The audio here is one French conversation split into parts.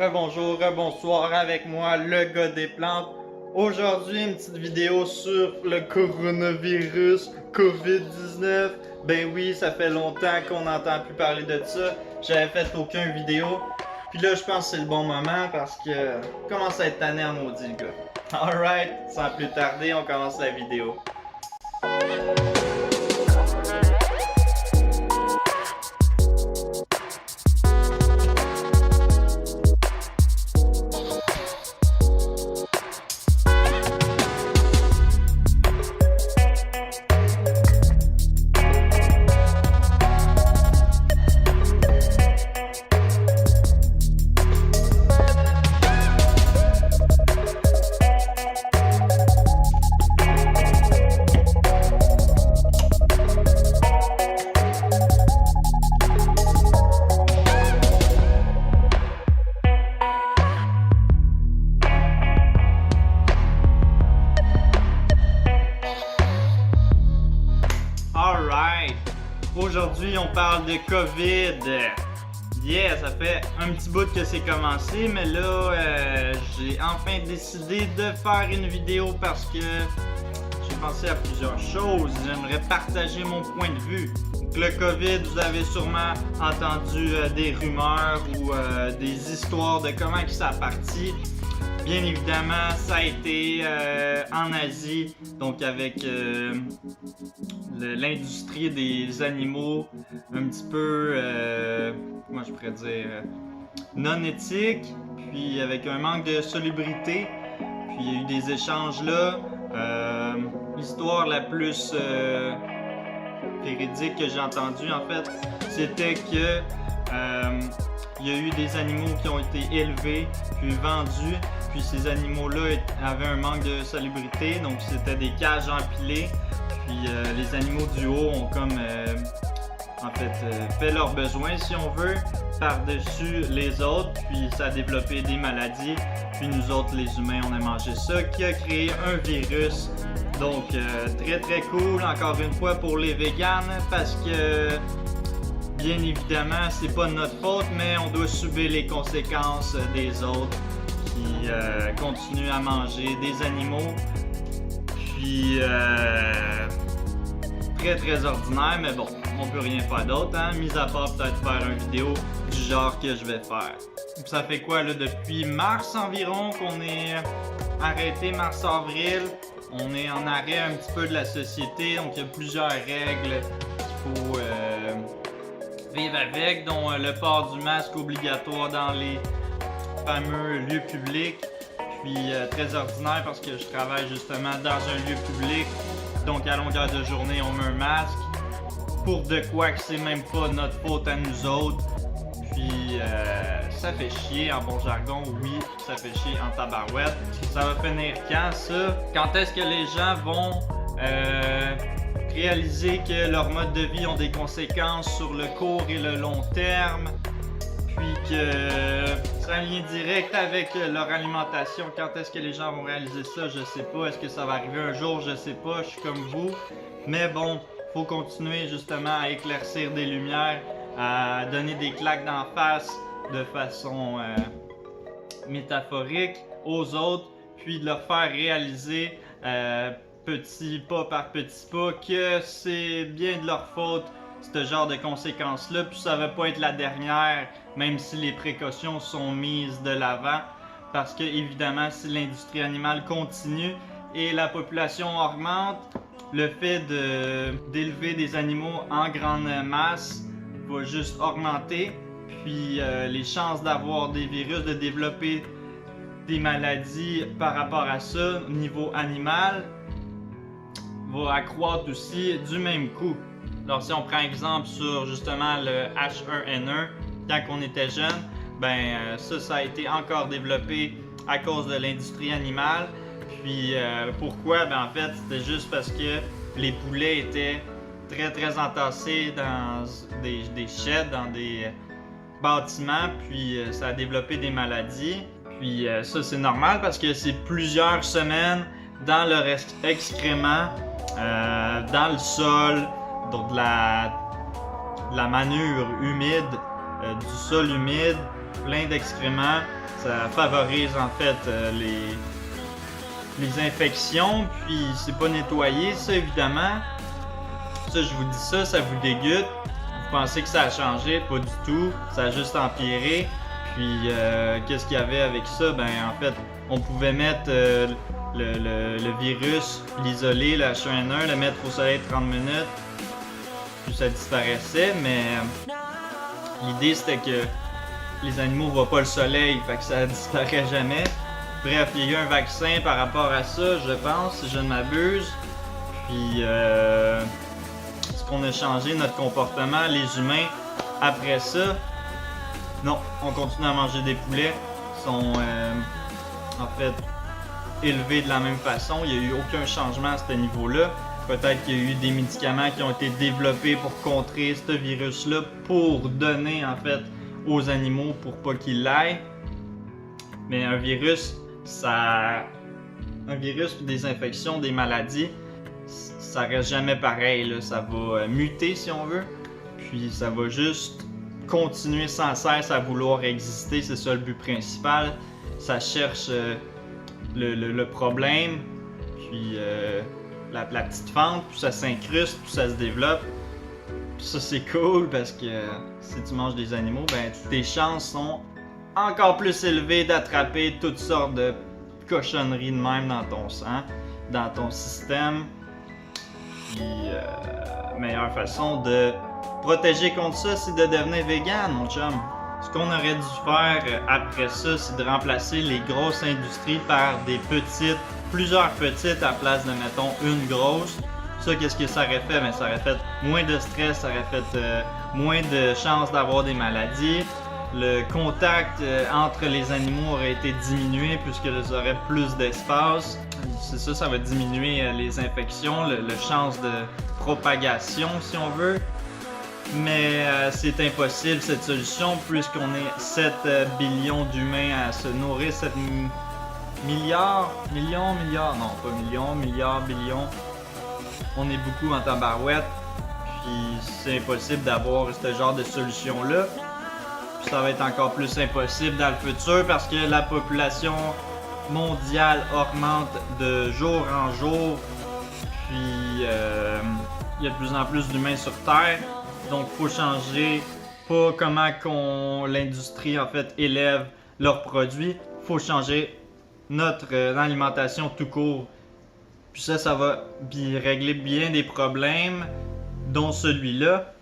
Bonjour, bonsoir avec moi, le gars des plantes. Aujourd'hui, une petite vidéo sur le coronavirus COVID-19. Ben oui, ça fait longtemps qu'on n'entend plus parler de ça. J'avais fait aucune vidéo. Puis là, je pense que c'est le bon moment parce que commence à être tanné en maudit, le gars. Alright, sans plus tarder, on commence la vidéo. Alright, aujourd'hui on parle de COVID. Yeah, ça fait un petit bout que c'est commencé, mais là j'ai enfin décidé de faire une vidéo parce que j'ai pensé à plusieurs choses. J'aimerais partager mon point de vue. Donc, le COVID, vous avez sûrement entendu des rumeurs ou des histoires de comment ça a parti. Bien évidemment, ça a été en Asie, donc avec l'industrie des animaux un petit peu, comment je pourrais dire, non éthique, puis avec un manque de salubrité. Puis il y a eu des échanges là. L'histoire la plus véridique que j'ai entendue, en fait, c'était que il y a eu des animaux qui ont été élevés puis vendus, puis ces animaux-là avaient un manque de salubrité, donc c'était des cages empilées, puis les animaux du haut ont comme fait leurs besoins, si on veut, par-dessus les autres, puis ça a développé des maladies, puis nous autres les humains on a mangé ça, qui a créé un virus. Donc très très cool, encore une fois, pour les véganes, parce que bien évidemment, c'est pas de notre faute, mais on doit subir les conséquences des autres qui continuent à manger des animaux. Puis, très très ordinaire, mais bon, on peut rien faire d'autre, hein, mis à part peut-être faire une vidéo du genre que je vais faire. Ça fait quoi là, depuis mars environ qu'on est arrêté, mars-avril. On est en arrêt un petit peu de la société, donc il y a plusieurs règles qu'il faut vivre avec, dont le port du masque obligatoire dans les fameux lieux publics. Puis très ordinaire parce que je travaille justement dans un lieu public, donc à longueur de journée on met un masque. Pour de quoi que c'est même pas notre faute à nous autres. Puis ça fait chier en bon jargon, oui, ça fait chier en tabarouette. Ça va finir quand ça? Quand est-ce que les gens vont réaliser que leur mode de vie ont des conséquences sur le court et le long terme, puis que c'est un lien direct avec leur alimentation. Quand est-ce que les gens vont réaliser ça? Je sais pas. Est-ce que ça va arriver un jour? Je sais pas. Je suis comme vous. Mais bon, faut continuer justement à éclaircir des lumières, à donner des claques d'en face de façon métaphorique aux autres, puis de leur faire réaliser petit pas par petit pas que c'est bien de leur faute ce genre de conséquences-là, puis ça va pas être la dernière, même si les précautions sont mises de l'avant, parce que évidemment si l'industrie animale continue et la population augmente, le fait d'élever des animaux en grande masse va juste augmenter, puis les chances d'avoir des virus, de développer des maladies par rapport à ça au niveau animal va accroître aussi du même coup. Alors si on prend exemple sur justement le H1N1, quand on était jeune, ben ça a été encore développé à cause de l'industrie animale. Puis pourquoi? Ben en fait c'était juste parce que les poulets étaient très très entassés dans des sheds, dans des bâtiments, puis ça a développé des maladies. Puis ça c'est normal parce que c'est plusieurs semaines dans leur excrément, dans le sol, donc de la manure humide, du sol humide, plein d'excréments. Ça favorise en fait les infections, puis c'est pas nettoyé, ça évidemment. Ça, je vous dis ça, ça vous dégoûte. Vous pensez que ça a changé? Pas du tout. Ça a juste empiré. Puis, qu'est-ce qu'il y avait avec ça? Ben, en fait, on pouvait mettre le virus, l'isoler, le H1N1, le mettre au soleil 30 minutes, puis ça disparaissait. Mais l'idée, c'était que les animaux ne voient pas le soleil, fait que ça disparaît jamais. Bref, il y a eu un vaccin par rapport à ça, je pense, si je ne m'abuse. Puis, est-ce qu'on a changé notre comportement, les humains, après ça? Non, on continue à manger des poulets. Ils sont en fait élevés de la même façon. Il n'y a eu aucun changement à ce niveau-là. Peut-être qu'il y a eu des médicaments qui ont été développés pour contrer ce virus-là, pour donner en fait aux animaux pour pas qu'ils l'aient. Mais un virus, des infections, des maladies, ça reste jamais pareil, là. Ça va muter si on veut, puis ça va juste continuer sans cesse à vouloir exister. C'est ça le but principal. Ça cherche le problème, puis la petite fente, puis ça s'incruste, puis ça se développe. Puis ça c'est cool parce que si tu manges des animaux, ben tes chances sont encore plus élevées d'attraper toutes sortes de cochonneries de même dans ton sang, dans ton système. Puis meilleure façon de protéger contre ça, c'est de devenir vegan, mon chum. Ce qu'on aurait dû faire après ça, c'est de remplacer les grosses industries par des plusieurs petites à place de, mettons, une grosse. Ça, qu'est-ce que ça aurait fait? Ben, ça aurait fait moins de stress, ça aurait fait moins de chances d'avoir des maladies. Le contact entre les animaux aurait été diminué puisqu'ils auraient plus d'espace. C'est ça, ça va diminuer les infections, le chance de propagation si on veut. Mais c'est impossible cette solution puisqu'on est 7 billions d'humains à se nourrir, 7 milliards, non pas milliards, billions. On est beaucoup en tabarouette, puis c'est impossible d'avoir ce genre de solution-là. Puis ça va être encore plus impossible dans le futur parce que la population mondiale augmente de jour en jour, puis il y a de plus en plus d'humains sur Terre. Donc, il faut changer pas comment l'industrie en fait élève leurs produits. Il faut changer notre alimentation tout court. Puis ça va régler bien des problèmes, dont celui-là.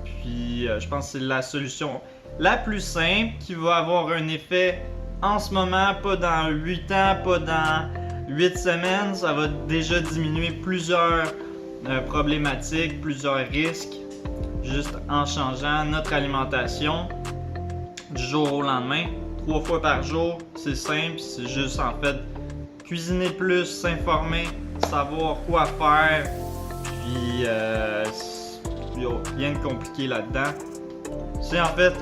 Puis, je pense que c'est la solution la plus simple qui va avoir un effet en ce moment, pas dans 8 ans, pas dans 8 semaines. Ça va déjà diminuer plusieurs problématiques, plusieurs risques. Juste en changeant notre alimentation du jour au lendemain, 3 fois par jour. C'est simple, c'est juste en fait cuisiner plus, s'informer, savoir quoi faire, puis rien de compliqué là-dedans. C'est en fait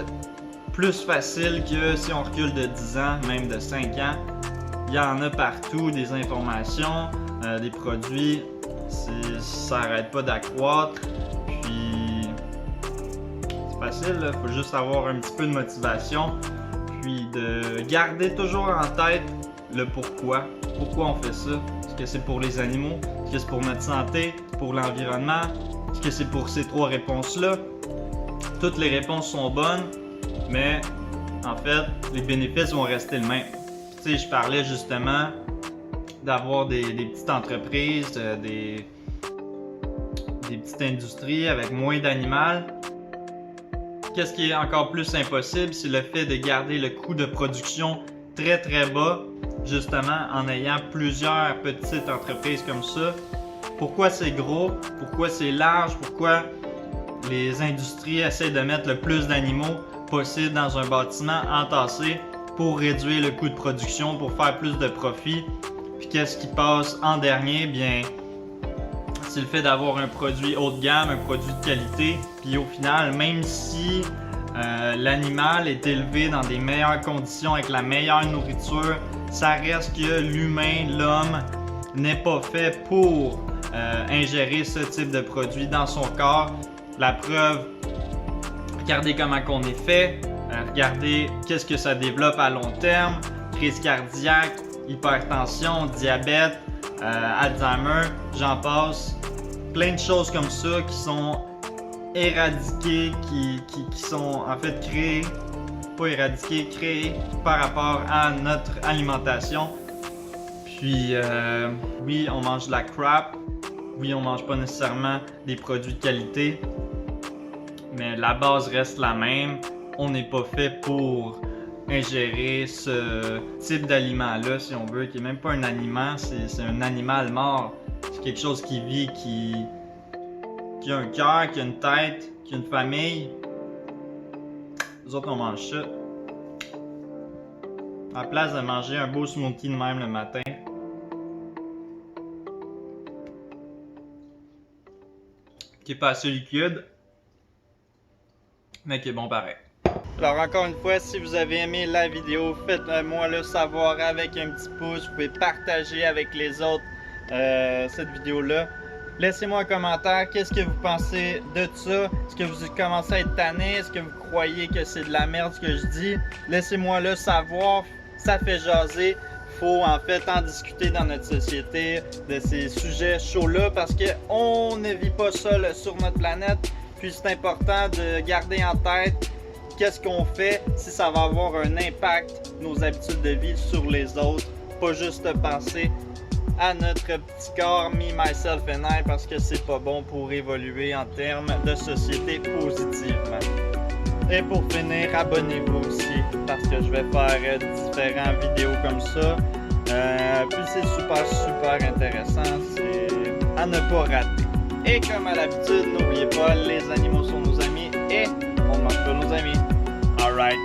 plus facile que si on recule de 10 ans, même de 5 ans. Il y en a partout des informations, des produits, ça n'arrête pas d'accroître. Puis facile, il faut juste avoir un petit peu de motivation, puis de garder toujours en tête le pourquoi. Pourquoi on fait ça? Est-ce que c'est pour les animaux? Est-ce que c'est pour notre santé? Pour l'environnement? Est-ce que c'est pour ces 3 réponses-là? Toutes les réponses sont bonnes, mais en fait, les bénéfices vont rester le même. Tu sais, je parlais justement d'avoir des petites entreprises, des petites industries avec moins d'animaux. Qu'est-ce qui est encore plus impossible, c'est le fait de garder le coût de production très très bas, justement en ayant plusieurs petites entreprises comme ça. Pourquoi c'est gros? Pourquoi c'est large? Pourquoi les industries essaient de mettre le plus d'animaux possible dans un bâtiment entassé pour réduire le coût de production, pour faire plus de profit? Puis qu'est-ce qui passe en dernier? Bien, c'est le fait d'avoir un produit haut de gamme, un produit de qualité. Puis au final, même si l'animal est élevé dans des meilleures conditions avec la meilleure nourriture, ça reste que l'humain, l'homme, n'est pas fait pour ingérer ce type de produit dans son corps. La preuve, regardez comment on est fait. Regardez qu'est-ce que ça développe à long terme, crise cardiaque, hypertension, diabète, Alzheimer, j'en passe. Plein de choses comme ça qui sont éradiquées, qui sont en fait créées, pas éradiquées, créées par rapport à notre alimentation. Puis oui, on mange de la crap, oui, on mange pas nécessairement des produits de qualité, mais la base reste la même. On n'est pas fait pour ingérer ce type d'aliment-là, si on veut, qui n'est même pas un aliment, c'est un animal mort. C'est quelque chose qui vit, qui a un cœur, qui a une tête, qui a une famille. Nous autres, on mange ça. À la place de manger un beau smoothie de même le matin, qui est pas assez liquide, mais qui est bon pareil. Alors encore une fois, si vous avez aimé la vidéo, faites-moi le savoir avec un petit pouce. Vous pouvez partager avec les autres cette vidéo-là. Laissez-moi un commentaire, qu'est-ce que vous pensez de ça? Est-ce que vous commencez à être tanné? Est-ce que vous croyez que c'est de la merde ce que je dis? Laissez-moi le savoir, ça fait jaser. Faut en fait en discuter dans notre société de ces sujets chauds-là parce qu'on ne vit pas seul sur notre planète. Puis c'est important de garder en tête qu'est-ce qu'on fait si ça va avoir un impact, nos habitudes de vie sur les autres. Pas juste penser à notre petit corps, me, myself and I, parce que c'est pas bon pour évoluer en termes de société positivement. Et pour finir, abonnez-vous aussi parce que je vais faire différentes vidéos comme ça. Puis c'est super intéressant, c'est à ne pas rater. Et comme à l'habitude, n'oubliez pas, les animaux sont nos amis et on mange pas nos amis. Alright.